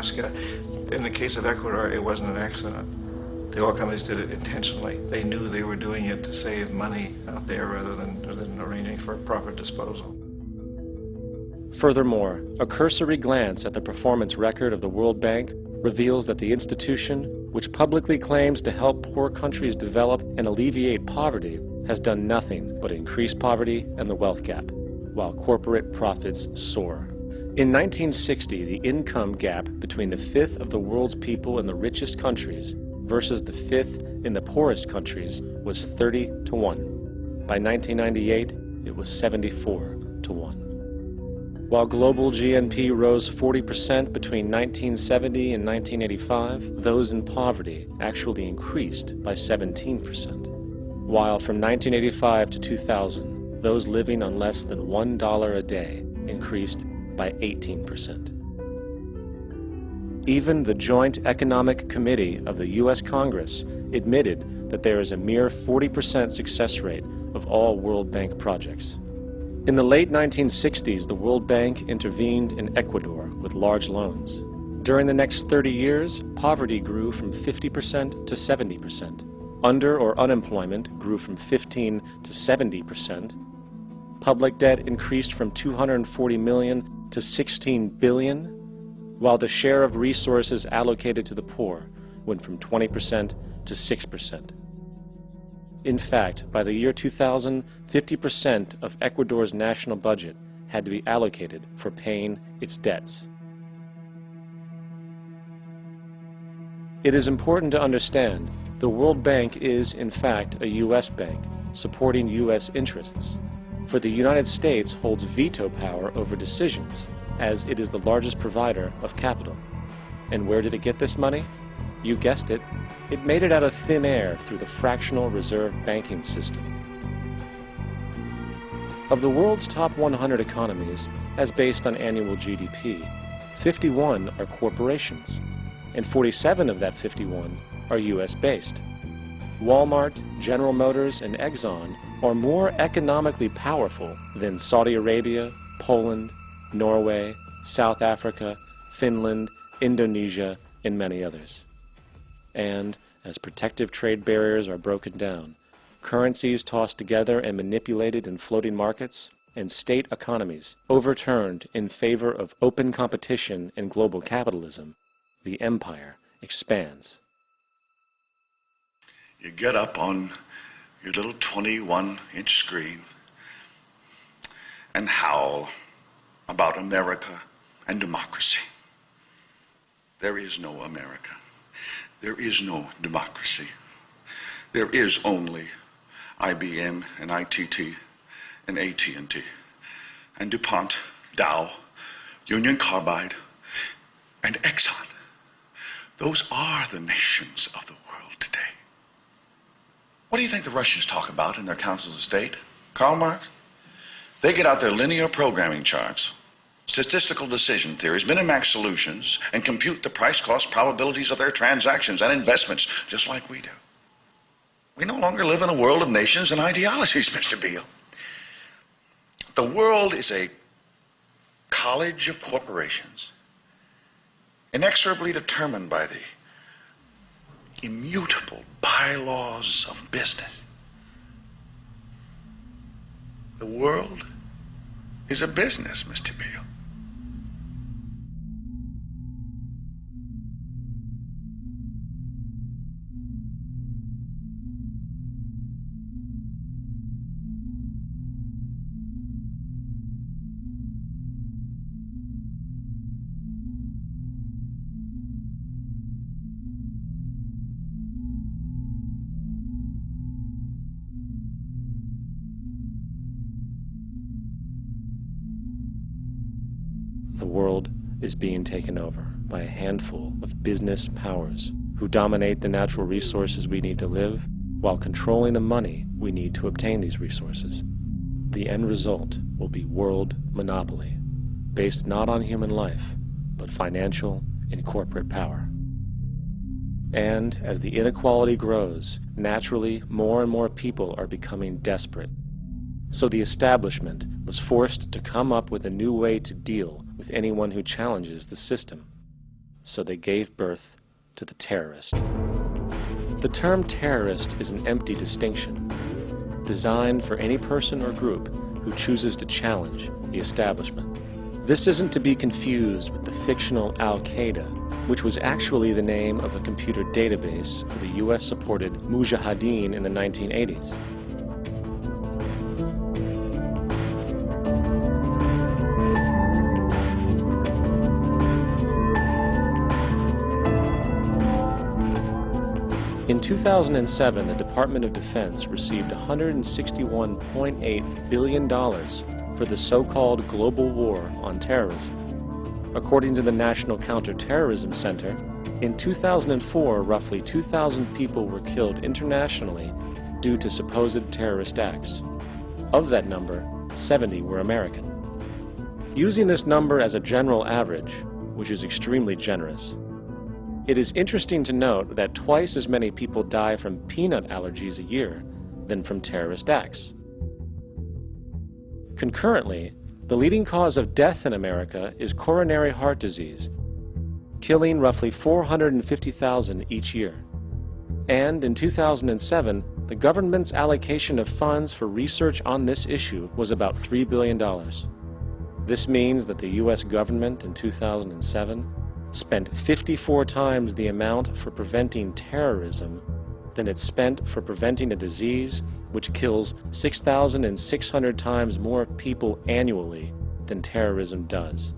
Alaska. In the case of Ecuador, it wasn't an accident. The oil companies did it intentionally. They knew they were doing it to save money out there rather than arranging for proper disposal. Furthermore, a cursory glance at the performance record of the World Bank reveals that the institution, which publicly claims to help poor countries develop and alleviate poverty, has done nothing but increase poverty and the wealth gap, while corporate profits soar. In 1960, the income gap between the fifth of the world's people in the richest countries versus the fifth in the poorest countries was 30 to 1. By 1998, it was 74 to 1. While global GNP rose 40% between 1970 and 1985, those in poverty actually increased by 17%. While from 1985 to 2000, those living on less than $1 a day increased by 18%. Even the Joint Economic Committee of the U.S. Congress admitted that there is a mere 40% success rate of all World Bank projects. In the late 1960s, the World Bank intervened in Ecuador with large loans. During the next 30 years, poverty grew from 50% to 70%. Under or unemployment grew from 15 to 70%. Public debt increased from 240 million to 16 billion, while the share of resources allocated to the poor went from 20% to 6%. In fact, by the year 2000, 50% of Ecuador's national budget had to be allocated for paying its debts. It is important to understand the World Bank is, in fact, a U.S. bank supporting U.S. interests, for the United States holds veto power over decisions, as it is the largest provider of capital. And where did it get this money? You guessed it, it made it out of thin air through the fractional reserve banking system. Of the world's top 100 economies, as based on annual GDP, 51 are corporations, and 47 of that 51 are U.S.-based. Walmart, General Motors, and Exxon are more economically powerful than Saudi Arabia, Poland, Norway, South Africa, Finland, Indonesia, and many others. And as protective trade barriers are broken down, currencies tossed together and manipulated in floating markets, and state economies overturned in favor of open competition and global capitalism, the empire expands. You get up on your little 21-inch screen and howl about America and democracy. There is no America. There is no democracy. There is only IBM and ITT and AT&T and DuPont, Dow, Union Carbide, and Exxon. Those are the nations of the world today. What do you think the Russians talk about in their councils of state? Karl Marx? They get out their linear programming charts, statistical decision theories, Minimax solutions, and compute the price-cost probabilities of their transactions and investments, just like we do. We no longer live in a world of nations and ideologies, Mr. Beale. The world is a college of corporations, inexorably determined by the immutable bylaws of business. The world is a business, Mr. Beale. The world is being taken over by a handful of business powers who dominate the natural resources we need to live while controlling the money we need to obtain these resources. The end result will be world monopoly, based not on human life, but financial and corporate power. And as the inequality grows, naturally more and more people are becoming desperate. So the establishment was forced to come up with a new way to deal with anyone who challenges the system. so they gave birth to the terrorist. The term terrorist is an empty distinction, designed for any person or group who chooses to challenge the establishment. This isn't to be confused with the fictional Al-Qaeda, which was actually the name of a computer database for the US-supported Mujahideen in the 1980s. In 2007, the Department of Defense received $161.8 billion for the so-called global war on terrorism. According to the National Counterterrorism Center, in 2004, roughly 2,000 people were killed internationally due to supposed terrorist acts. Of that number, 70 were American. Using this number as a general average, which is extremely generous, it is interesting to note that twice as many people die from peanut allergies a year than from terrorist acts. Concurrently, the leading cause of death in America is coronary heart disease, killing roughly 450,000 each year. And in 2007, the government's allocation of funds for research on this issue was about $3 billion. This means that the US government in 2007 spent 54 times the amount for preventing terrorism than it spent for preventing a disease which kills 6,600 times more people annually than terrorism does.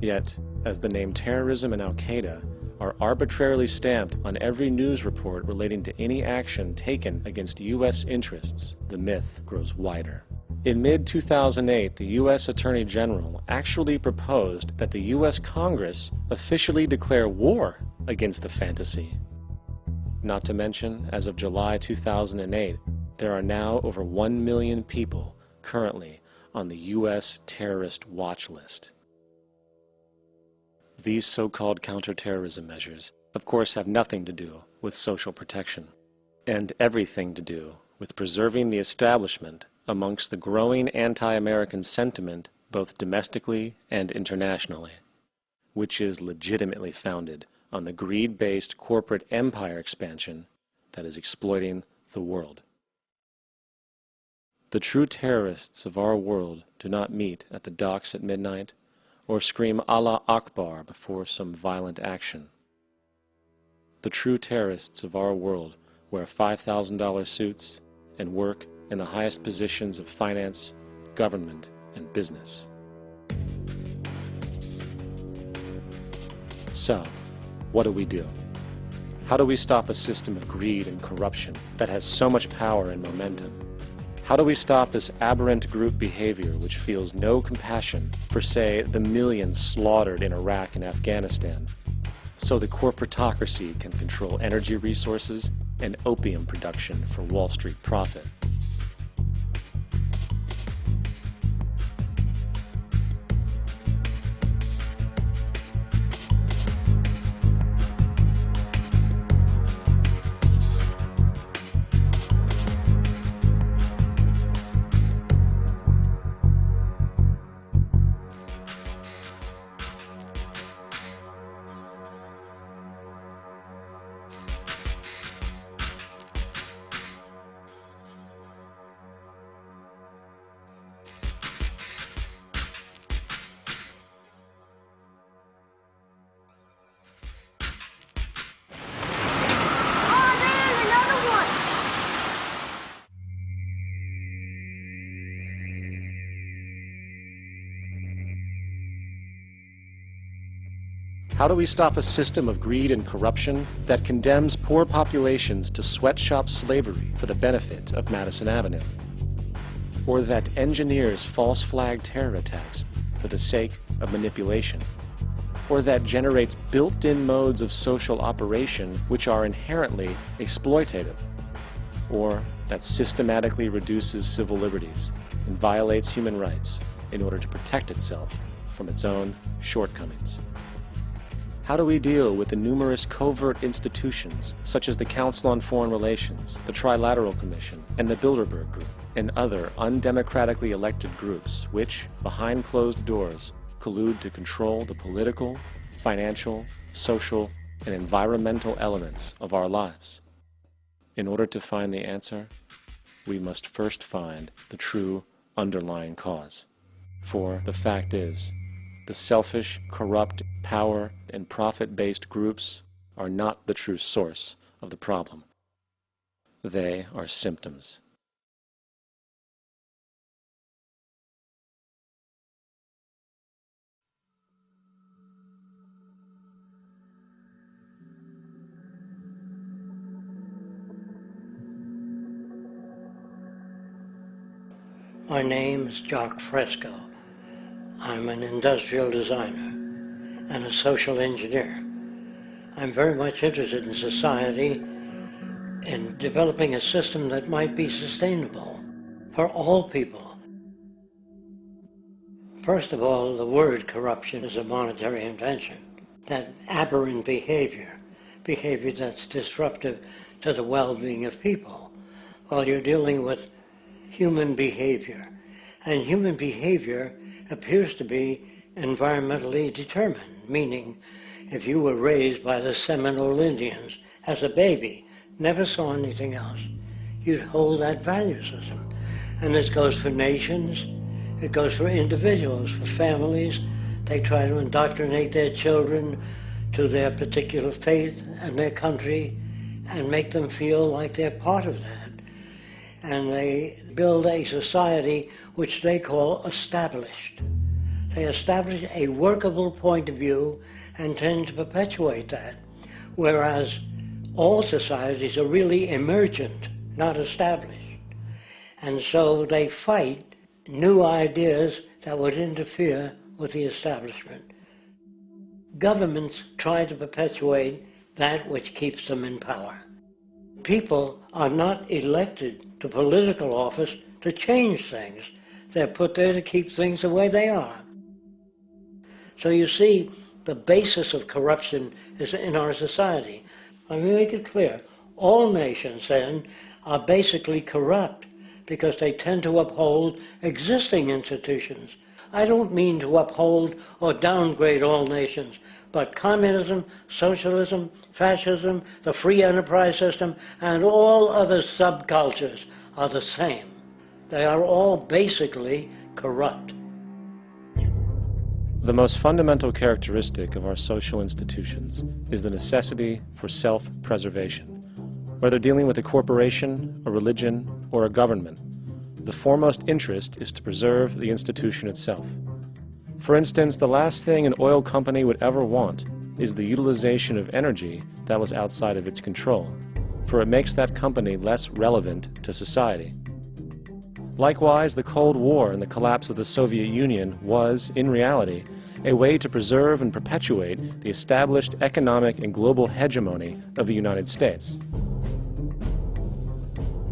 Yet, as the name terrorism and Al-Qaeda are arbitrarily stamped on every news report relating to any action taken against US interests, the myth grows wider. In mid-2008, the U.S. Attorney General actually proposed that the U.S. Congress officially declare war against the fantasy. Not to mention, as of July 2008, there are now over 1 million people currently on the U.S. terrorist watch list. These so-called counterterrorism measures, of course, have nothing to do with social protection, and everything to do with preserving the establishment amongst the growing anti-American sentiment both domestically and internationally, which is legitimately founded on the greed-based corporate empire expansion that is exploiting the world. The true terrorists of our world do not meet at the docks at midnight or scream Allah Akbar before some violent action. The true terrorists of our world wear $5,000 suits and work in the highest positions of finance, government, and business. So, what do we do? How do we stop a system of greed and corruption that has so much power and momentum? How do we stop this aberrant group behavior which feels no compassion for, say, the millions slaughtered in Iraq and Afghanistan, so the corporatocracy can control energy resources and opium production for Wall Street profit? How do we stop a system of greed and corruption that condemns poor populations to sweatshop slavery for the benefit of Madison Avenue? Or that engineers false flag terror attacks for the sake of manipulation? Or that generates built-in modes of social operation which are inherently exploitative? Or that systematically reduces civil liberties and violates human rights in order to protect itself from its own shortcomings? How do we deal with the numerous covert institutions, such as the Council on Foreign Relations, the Trilateral Commission, and the Bilderberg Group, and other undemocratically elected groups which, behind closed doors, collude to control the political, financial, social, and environmental elements of our lives? In order to find the answer, we must first find the true underlying cause. For the fact is, the selfish, corrupt, power, and profit-based groups are not the true source of the problem. They are symptoms. My name is Jock Fresco. I'm an industrial designer and a social engineer. I'm very much interested in society, in developing a system that might be sustainable for all people. First of all, the word corruption is a monetary invention. That aberrant behavior that's disruptive to the well-being of people, while you're dealing with human behavior. And human behavior appears to be environmentally determined, meaning if you were raised by the Seminole Indians as a baby, never saw anything else, you'd hold that value system. And this goes for nations, it goes for individuals, for families. They try to indoctrinate their children to their particular faith and their country and make them feel like they're part of that. And they build a society which they call established. They establish a workable point of view and tend to perpetuate that, whereas all societies are really emergent, not established. And so they fight new ideas that would interfere with the establishment. Governments try to perpetuate that which keeps them in power. People are not elected to political office to change things. They're put there to keep things the way they are. So you see, the basis of corruption is in our society. Let me make it clear. All nations, then, are basically corrupt because they tend to uphold existing institutions. I don't mean to uphold or downgrade all nations, but communism, socialism, fascism, the free enterprise system, and all other subcultures are the same. They are all basically corrupt. The most fundamental characteristic of our social institutions is the necessity for self-preservation. Whether dealing with a corporation, a religion, or a government, the foremost interest is to preserve the institution itself. For instance, the last thing an oil company would ever want is the utilization of energy that was outside of its control, for it makes that company less relevant to society. Likewise, the Cold War and the collapse of the Soviet Union was, in reality, a way to preserve and perpetuate the established economic and global hegemony of the United States.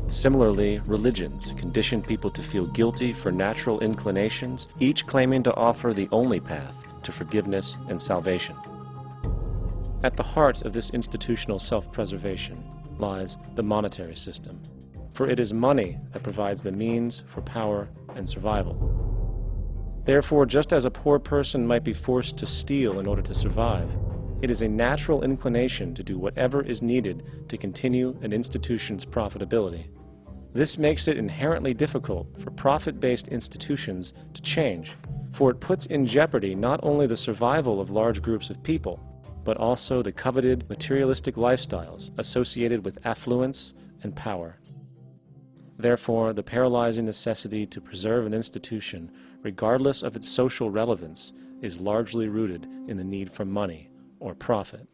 Similarly, religions condition people to feel guilty for natural inclinations, each claiming to offer the only path to forgiveness and salvation. At the heart of this institutional self-preservation lies the monetary system, for it is money that provides the means for power and survival. Therefore, just as a poor person might be forced to steal in order to survive, it is a natural inclination to do whatever is needed to continue an institution's profitability. This makes it inherently difficult for profit-based institutions to change, for it puts in jeopardy not only the survival of large groups of people, but also the coveted materialistic lifestyles associated with affluence and power. Therefore, the paralyzing necessity to preserve an institution, regardless of its social relevance, is largely rooted in the need for money or profit.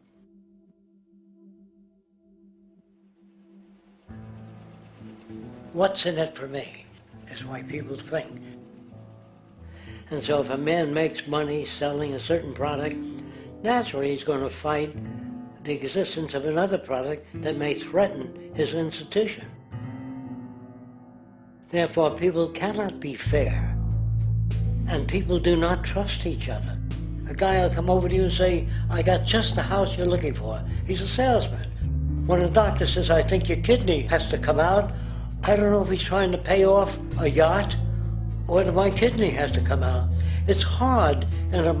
What's in it for me is why people think. And so if a man makes money selling a certain product, naturally he's going to fight the existence of another product that may threaten his institution. Therefore, people cannot be fair, and people do not trust each other. A guy will come over to you and say, I got just the house you're looking for. He's a salesman. When a doctor says, I think your kidney has to come out, I don't know if he's trying to pay off a yacht or that my kidney has to come out. It's hard And a